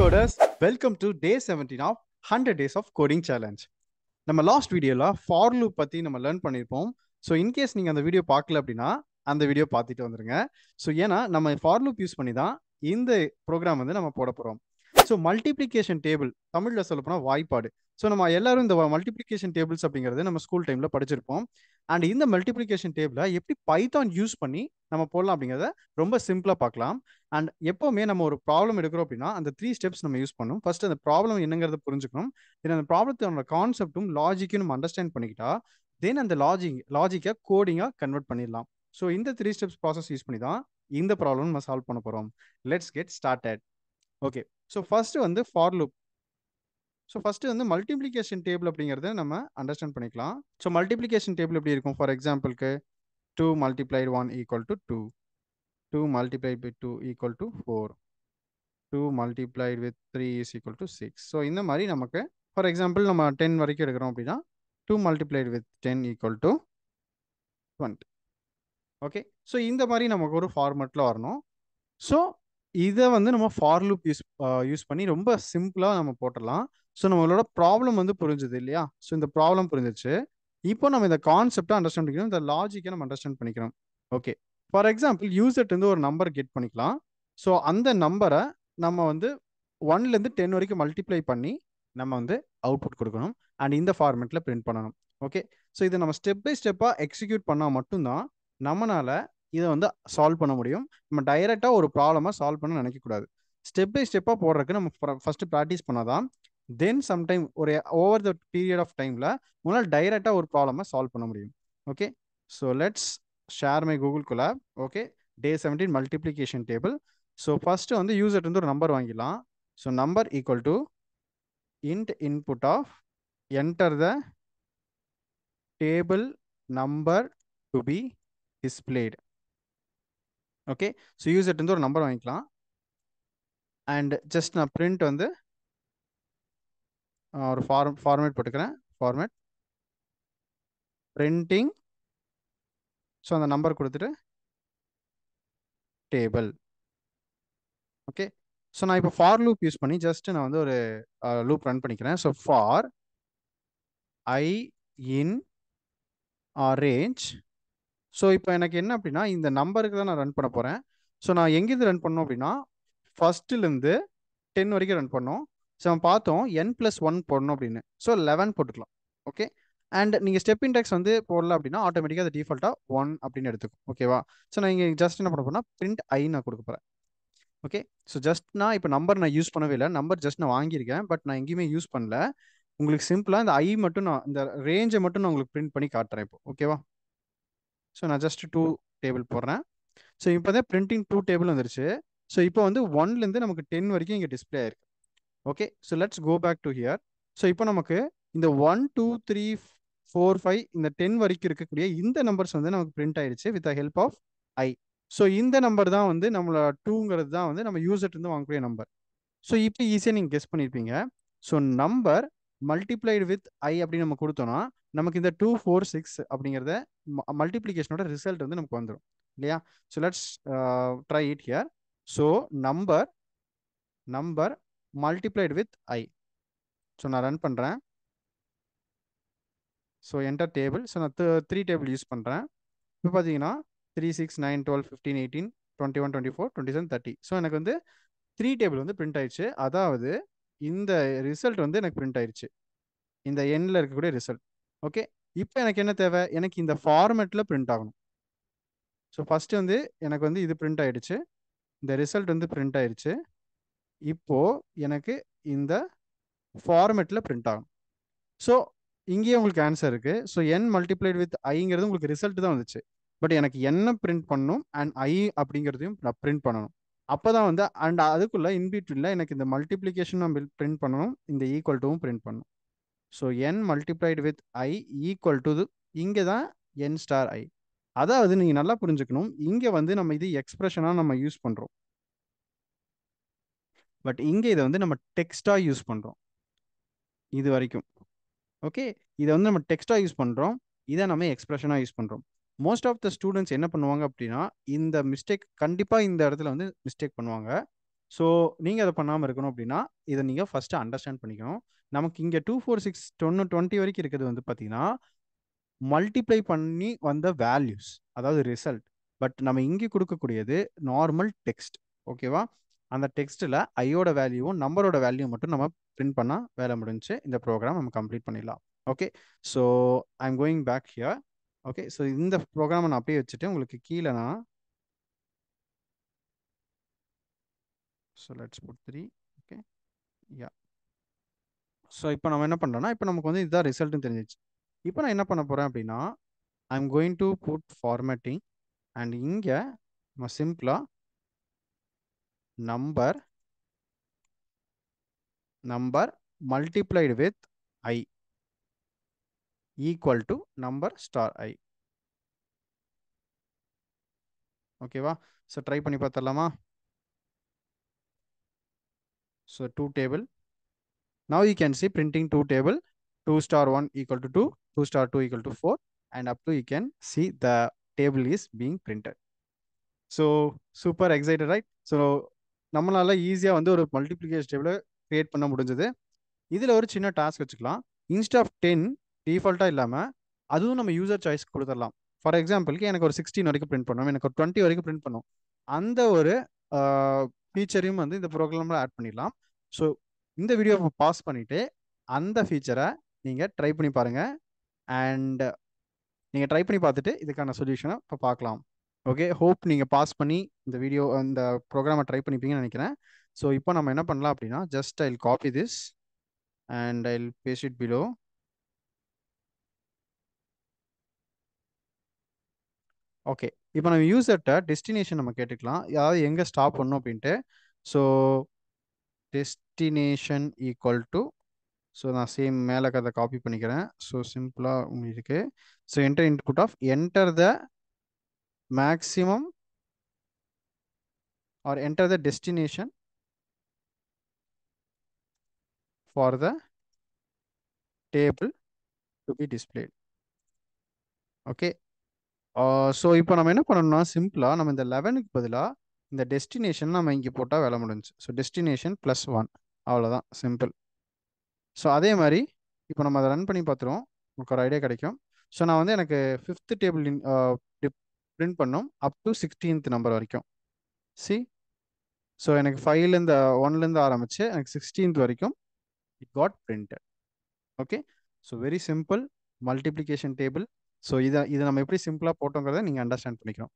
coders, welcome to day 17 of 100 days of coding challenge. நம்ம last வீடியோல for loop பத்தி நம்ம லேர்ன் பண்ணியிருப்போம். ஸோ இன்கேஸ் நீங்க அந்த வீடியோ பார்க்கல அப்படின்னா அந்த வீடியோ பார்த்துட்டு வந்துருங்க. ஸோ ஏன்னா நம்ம ஃபார் லூப் யூஸ் பண்ணி தான் இந்த ப்ரோக்ராம் வந்து நம்ம போட போறோம். ஸோ மல்டிப்ளிகேஷன் டேபிள், தமிழ்ல சொல்ல போனால் வாய்ப்பாடு. ஸோ நம்ம எல்லாரும் இந்த மல்டிப்ளிகேஷன் டேபிள்ஸ் அப்படிங்கிறது நம்ம ஸ்கூல் டைம்ல படிச்சிருப்போம். அண்ட் இந்த மல்டிப்ளிகேஷன் டேபிளை எப்படி பைத்தான் யூஸ் பண்ணி நம்ம போடலாம் அப்படிங்கிறத ரொம்ப சிம்பிளா பார்க்கலாம். அண்ட் எப்பவுமே நம்ம ஒரு ப்ராப்ளம் எடுக்கிறோம் அப்படின்னா அந்த 3 ஸ்டெப்ஸ் நம்ம யூஸ் பண்ணணும். ஃபர்ஸ்ட் அந்த ப்ராப்ளம் என்னங்கிறத புரிஞ்சுக்கணும். தென் அந்த ப்ராப்ளத்தோட கான்செப்டும் லாஜிக்கும் நம்ம அண்டர்ஸ்டாண்ட் பண்ணிக்கிட்டா தென் அந்த லாஜிக்கை கோடிங்காக கன்வெர்ட் பண்ணிடலாம். ஸோ இந்த 3 ஸ்டெப்ஸ் ப்ராசஸ் யூஸ் பண்ணி தான் இந்த ப்ராப்ளம் நம்ம சால்வ் பண்ண போகிறோம். Let's get started. Okay, so first வந்து ஃபார் லூப். ஸோ ஃபர்ஸ்ட் வந்து மல்டிப்ளிகேஷன் டேபிள் அப்படிங்கிறத நம்ம அண்டர்ஸ்டாண்ட் பண்ணிக்கலாம். ஸோ மல்டிப்ளிகேஷன் டேபிள் எப்படி இருக்கும்? ஃபார் எக்ஸாம்பிளுக்கு 2 multiplied 1 equal to 2, 2 multiplied by 2 equal to 4, 2 multiplied with 3 is equal to 6. So இந்த மாதிரி நமக்கு ஃபார் எக்ஸாம்பிள் நம்ம 10 வரைக்கும் எடுக்கிறோம் அப்படின்னா 2 multiplied with 10 equal to 20. Okay, so இந்த மாதிரி நமக்கு ஒரு ஃபார்மேட்டில் வரணும். ஸோ இதை வந்து நம்ம ஃபார் லூப் யூஸ் பண்ணி ரொம்ப சிம்பிளாக நம்ம போட்டுடலாம். ஸோ நம்மளோட ப்ராப்ளம் வந்து புரிஞ்சுது இல்லையா? ஸோ இந்த ப்ராப்ளம் புரிஞ்சிச்சு. இப்போ நம்ம இந்த கான்செப்டை அண்டர்ஸ்டாண்ட் பண்ணிக்கணும், இந்த லாஜிக்கை நம்ம அண்டர்ஸ்டாண்ட் பண்ணிக்கணும். ஓகே, ஃபார் எக்ஸாம்பிள் யூசர்ட் வந்து ஒரு நம்பர் கெட் பண்ணிக்கலாம். ஸோ அந்த நம்பரை நம்ம வந்து 1லேருந்து 10 வரைக்கும் மல்டிப்ளை பண்ணி நம்ம வந்து அவுட்புட் கொடுக்கணும் அண்ட் இந்த ஃபார்மேட்டில் பிரிண்ட் பண்ணணும். ஓகே, ஸோ இதை நம்ம ஸ்டெப் பை ஸ்டெப்பாக எக்ஸிக்யூட் பண்ணால் மட்டும்தான் நம்மளால இதை வந்து சால்வ் பண்ண முடியும். நம்ம டைரெக்டாக ஒரு ப்ராப்ளமாக சால்வ் பண்ண நினைக்கக்கூடாது. ஸ்டெப் பை ஸ்டெப்பாக போடுறதுக்கு நம்ம ஃபர்ஸ்ட் ப்ராக்டிஸ் பண்ணாதான் தென் சம்டைம் ஒரு ஓவர் த பீரியட் ஆஃப் டைமில் உங்களால் டைரெக்டாக ஒரு ப்ராப்ளமை சால்வ் பண்ண முடியும். Okay, so let's share my Google collab. Okay, day 17 multiplication table. So first வந்து யூசர்ட் வந்து ஒரு நம்பர் வாங்கிடலாம். So number equal to int input of enter the table number to be displayed. Okay, so யூசர்ட் வந்து ஒரு number வாங்கிக்கலாம் and just நான் print வந்து ஒரு ஃபார்மேட் போட்டுக்கிறேன். Format printing. ஸோ அந்த நம்பர் கொடுத்துட்டு டேபிள். ஓகே, ஸோ நான் இப்போ ஃபார் லூப் யூஸ் பண்ணி ஜஸ்ட் நான் வந்து ஒரு லூப் ரன் பண்ணிக்கிறேன். So for I in range. So இப்போ எனக்கு என்ன அப்படின்னா இந்த நம்பருக்கு தான் நான் ரன் பண்ண போகிறேன். ஸோ நான் எங்கேருந்து ரன் பண்ணோம் அப்படின்னா ஃபர்ஸ்ட்லேருந்து 10 வரைக்கும் ரன் பண்ணோம். ஸோ நம்ம பார்த்தோம் n+1 போடணும் அப்படின்னு. ஸோ 11 போட்டுக்கலாம். ஓகே, அண்ட் நீங்கள் ஸ்டெப் இன்டெக்ஸ் வந்து போடல அப்படின்னா ஆட்டோமேட்டிக்காக அது டிஃபால்ட்டாக 1 அப்படின்னு எடுத்துக்கும். ஓகேவா? ஸோ நான் இங்கே ஜஸ்ட் என்ன பண்ண போறேன்னா பிரிண்ட் ஐ நான் கொடுக்க போகிறேன். ஓகே, ஸோ ஜஸ்ட் நான் இப்போ நம்பர் நான் யூஸ் பண்ணவே இல்லை. நம்பர் ஜஸ்ட் நான் வாங்கியிருக்கேன், பட் நான் எங்கேயுமே யூஸ் பண்ணல. உங்களுக்கு சிம்பிளாக இந்த ஐ மட்டும் நான் இந்த ரேஞ்சை மட்டும் நான் உங்களுக்கு பிரிண்ட் பண்ணி காட்டுறேன் இப்போ. ஓகேவா? ஸோ நான் ஜஸ்ட் 2 டேபிள் போடுறேன். ஸோ இப்போ தான் பிரிண்டிங் 2 டேபிள் வந்துருச்சு. ஸோ இப்போ வந்து 1லேருந்து நமக்கு 10 வரைக்கும் இங்கே டிஸ்பிளே ஆயிருக்கு. Okay, so let's go back to here. So இப்போ நமக்கு இந்த 1 2 3 4 5 இந்த 10 வரைக்கும் இருக்கக்கூடிய இந்த நம்பர்ஸ் வந்து நமக்கு பிரிண்ட் ஆயிடுச்சு with help of i. So இந்த நம்பர் தான் வந்து நம்மளோட 2ங்கிறது தான் வந்து நம்ம யூசர்ட் இருந்து வாங்கக்கூடிய நம்பர். ஸோ இப்போ ஈஸியாக நீங்கள் கெஸ் பண்ணியிருப்பீங்க. So number multiplied with I அப்படின்னு நம்ம கொடுத்தோம்னா நமக்கு இந்த 2 4 6 அப்படிங்கிறத மல்டிப்ளிகேஷனோட ரிசல்ட் வந்து நமக்கு வந்துடும் இல்லையா? So let's try it here. So number multiplied with I. So நான் ரன் பண்ணுறேன். So enter table. ஸோ நான் 3 டேபிள் யூஸ் பண்ணுறேன். இப்போ பார்த்தீங்கன்னா 3 6 9 12 15 18 21 24 27 30. ஸோ எனக்கு வந்து 3 டேபிள் வந்து பிரிண்ட் ஆயிடுச்சு. அதாவது இந்த ரிசல்ட் வந்து எனக்கு பிரிண்ட் ஆயிடுச்சு, இந்த எண்ணில் இருக்கக்கூடிய ரிசல்ட். ஓகே, இப்போ எனக்கு என்ன தேவை? எனக்கு இந்த ஃபார்மேட்டில் பிரிண்ட் ஆகணும். ஸோ ஃபஸ்ட்டு வந்து எனக்கு வந்து இது பிரிண்ட் ஆயிடுச்சு, இந்த ரிசல்ட் வந்து பிரிண்ட் ஆயிடுச்சு. இப்போ எனக்கு இந்த ஃபார்மேட்டில் பிரிண்ட் ஆகும். ஸோ இங்கேயே உங்களுக்கு ஆன்சர் இருக்கு. ஸோ என் மல்டிப்ளைட் வித் ஐங்கிறது உங்களுக்கு ரிசல்ட் தான் வந்துச்சு, பட் எனக்கு என்ன பிரிண்ட் பண்ணணும் அண்ட் ஐ அப்படிங்கிறதையும் நான் பிரிண்ட் பண்ணணும். அப்போ தான் வந்து அண்ட் அதுக்குள்ள இன்பிட்வீனில் எனக்கு இந்த மல்டிப்ளிகேஷன் நம்ம பிரிண்ட் பண்ணணும், இந்த ஈக்குவல் டுவும் பிரிண்ட் பண்ணணும். So N multiplied with I equal to இங்கே தான் என் ஸ்டார் ஐ. அதாவது நீங்கள் நல்லா புரிஞ்சுக்கணும், இங்கே வந்து நம்ம இது எக்ஸ்பிரஷனாக நம்ம யூஸ் பண்ணுறோம், பட் இங்கே இதை வந்து நம்ம டெக்ஸ்டாக யூஸ் பண்ணுறோம் இது வரைக்கும். ஓகே, இதை வந்து நம்ம டெக்ஸ்டாக யூஸ் பண்ணுறோம், இதை நம்ம எக்ஸ்பிரஷனாக யூஸ் பண்ணுறோம். மோஸ்ட் ஆஃப் த ஸ்டூடெண்ட்ஸ் என்ன பண்ணுவாங்க அப்படின்னா இந்த மிஸ்டேக் கண்டிப்பாக இந்த இடத்துல வந்து மிஸ்டேக் பண்ணுவாங்க. ஸோ நீங்கள் அதை பண்ணாமல் இருக்கணும் அப்படின்னா இதை நீங்கள் ஃபஸ்ட்டு அண்டர்ஸ்டாண்ட் பண்ணிக்கணும். நமக்கு இங்கே 2 4 6 20 வரைக்கும் இருக்கிறது வந்து பார்த்தீங்கன்னா மல்டிப்ளை பண்ணி வந்த வேல்யூஸ், அதாவது ரிசல்ட். பட் நம்ம இங்கே கொடுக்கக்கூடியது நார்மல் டெக்ஸ்ட். ஓகேவா? அந்த டெக்ஸ்ட்டில் ஐயோட வேல்யூவும் நம்பரோட வேல்யூ மட்டும் நம்ம பிரிண்ட் பண்ணால் வேலை முடிஞ்சு இந்த ப்ரோக்ராம் நம்ம கம்ப்ளீட் பண்ணிடலாம். Okay, so I am going back here. Okay, so இந்த ப்ரோக்ராமை நான் அப்படியே வச்சுட்டு உங்களுக்கு கீழே நான் so let's put 3. Okay, yeah. So இப்போ நம்ம என்ன பண்ணுறோம்னா இப்போ நமக்கு வந்து இதுதான் ரிசல்ட்னு தெரிஞ்சிச்சு. இப்போ நான் என்ன பண்ண போகிறேன் அப்படின்னா I am going to put formatting and இங்கே நம்ம சிம்பிளாக number multiplied with I equal to number star I. ஓகேவா? ஸோ ட்ரை பண்ணி பார்த்துடலாமா? So 2 table. Now you can see printing 2 table. 2 star 1 equal to 2, 2 star 2 equal to 4, and up to you can see the table is being printed. So super excited, right? So நம்மளால ஈஸியாக வந்து ஒரு multiplication டேபிளை create பண்ண முடிஞ்சது. இதில் ஒரு சின்ன டாஸ்க் வச்சுக்கலாம். இன்ஸ்ட் ஆஃப் 10 டிஃபால்ட்டாக இல்லாமல் அதுவும் நம்ம யூசர் சாய்ஸ் கொடுத்துடலாம். ஃபார் எக்ஸாம்பிளுக்கு எனக்கு ஒரு 16 வரைக்கும் பிரிண்ட் பண்ணணும், எனக்கு ஒரு 20 வரைக்கும் பிரிண்ட் பண்ணணும். அந்த ஒரு ஃபீச்சரையும் வந்து இந்த ப்ரோக்ராமில் ஆட் பண்ணிடலாம். ஸோ இந்த வீடியோவை பாஸ் பண்ணிவிட்டு அந்த ஃபீச்சரை நீங்கள் ட்ரை பண்ணி பாருங்கள். அண்ட் நீங்கள் ட்ரை பண்ணி பார்த்துட்டு இதுக்கான சொல்யூஷனை இப்போ பார்க்கலாம். ஓகே, ஹோப் நீங்கள் பாஸ் பண்ணி இந்த ப்ரோக்ராமை ட்ரை பண்ணிப்பீங்கன்னு நினைக்கிறேன். ஸோ இப்போ நம்ம என்ன பண்ணலாம் அப்படின்னா just I will copy this and I'll paste it below. Okay, இப்போ நம்ம யூசர்கிட்ட டெஸ்டினேஷன் நம்ம கேட்டுக்கலாம், அதாவது எங்கே ஸ்டாப் பண்ணணும் அப்படின்ட்டு. So destination equal to, so நான் சேம் மேலே கதை காப்பி பண்ணிக்கிறேன். ஸோ சிம்பிளாக உங்களுக்கு so enter input of enter the maximum or enter the destination for the table to be displayed. Okay, so இப்போ நம்ம என்ன பண்ணணும்னா சிம்பிளாக நம்ம இந்த 11க்கு பதிலாக இந்த டெஸ்டினேஷன் நம்ம இங்கே போட்டால் வேலை முடிஞ்சு. ஸோ டெஸ்டினேஷன் +1, அவ்வளோதான், சிம்பிள். ஸோ அதே மாதிரி இப்போ நம்ம அதை ரன் பண்ணி பார்த்துருவோம், நமக்கு ஒரு ஐடியா கிடைக்கும். ஸோ நான் வந்து எனக்கு 5th டேபிள் பிரிண்ட் பண்ணோம் அப் டு 16th நம்பர் வரைக்கும். சி, ஸோ எனக்கு 5லேருந்து 1லேருந்து ஆரம்பிச்சு எனக்கு 16th வரைக்கும் it got printed. Okay, so very simple multiplication table. So இதை நம்ம எப்படி சிம்பிளாக போட்டோங்கிறத நீங்கள் அண்டர்ஸ்டாண்ட் பண்ணிக்கணும்.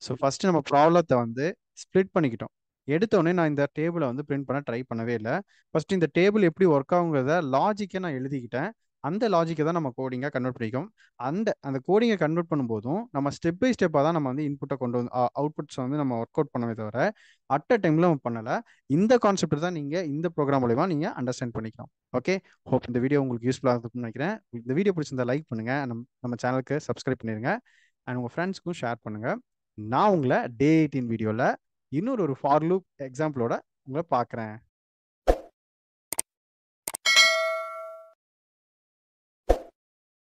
ஸோ ஃபஸ்ட்டு நம்ம ப்ராப்ளத்தை வந்து ஸ்ப்ளிட் பண்ணிக்கிட்டோம். எடுத்தோடனே நான் இந்த டேபிளை வந்து பிரிண்ட் பண்ண ட்ரை பண்ணவே இல்லை. ஃபஸ்ட்டு இந்த டேபிள் எப்படி ஒர்க் ஆகுங்கிறத லாஜிக்கை நான் எழுதிக்கிட்டேன். அந்த லாஜிக்கை தான் நம்ம கோடிங்காக கன்வெர்ட் பண்ணிக்கும். அந்த கோடிங்கை கன்வெர்ட் பண்ணும்போதும் நம்ம ஸ்டெப் பை ஸ்டெப்பாக தான் நம்ம வந்து இன்புட்டை கொண்டு வந்து அவுட்புட்ஸ் வந்து நம்ம ஒர்க் அவுட் பண்ணவே தவிர அட் அ டைமில் நம்ம பண்ணலை. இந்த கான்செப்ட் தான் நீங்கள் இந்த ப்ரோக்ராம் மூலமா நீங்கள் அண்டர்ஸ்டாண்ட் பண்ணிக்கலாம். ஓகே, ஹோப் இந்த வீடியோ உங்களுக்கு யூஸ்ஃபுல்லாக இருக்கும்னு நினைக்கிறேன். இந்த வீடியோ பிடிச்சிருந்தா லைக் பண்ணுங்கள், நம்ம சேனலுக்கு சப்ஸ்கிரைப் பண்ணிடுங்க, அண்ட் உங்கள் ஃப்ரெண்ட்ஸ்க்கும் ஷேர் பண்ணுங்கள். நான் உங்களை Day 18 வீடியோவில் இன்னொரு ஃபார் லூப் எக்ஸாம்பிளோட உங்களை பார்க்குறேன்.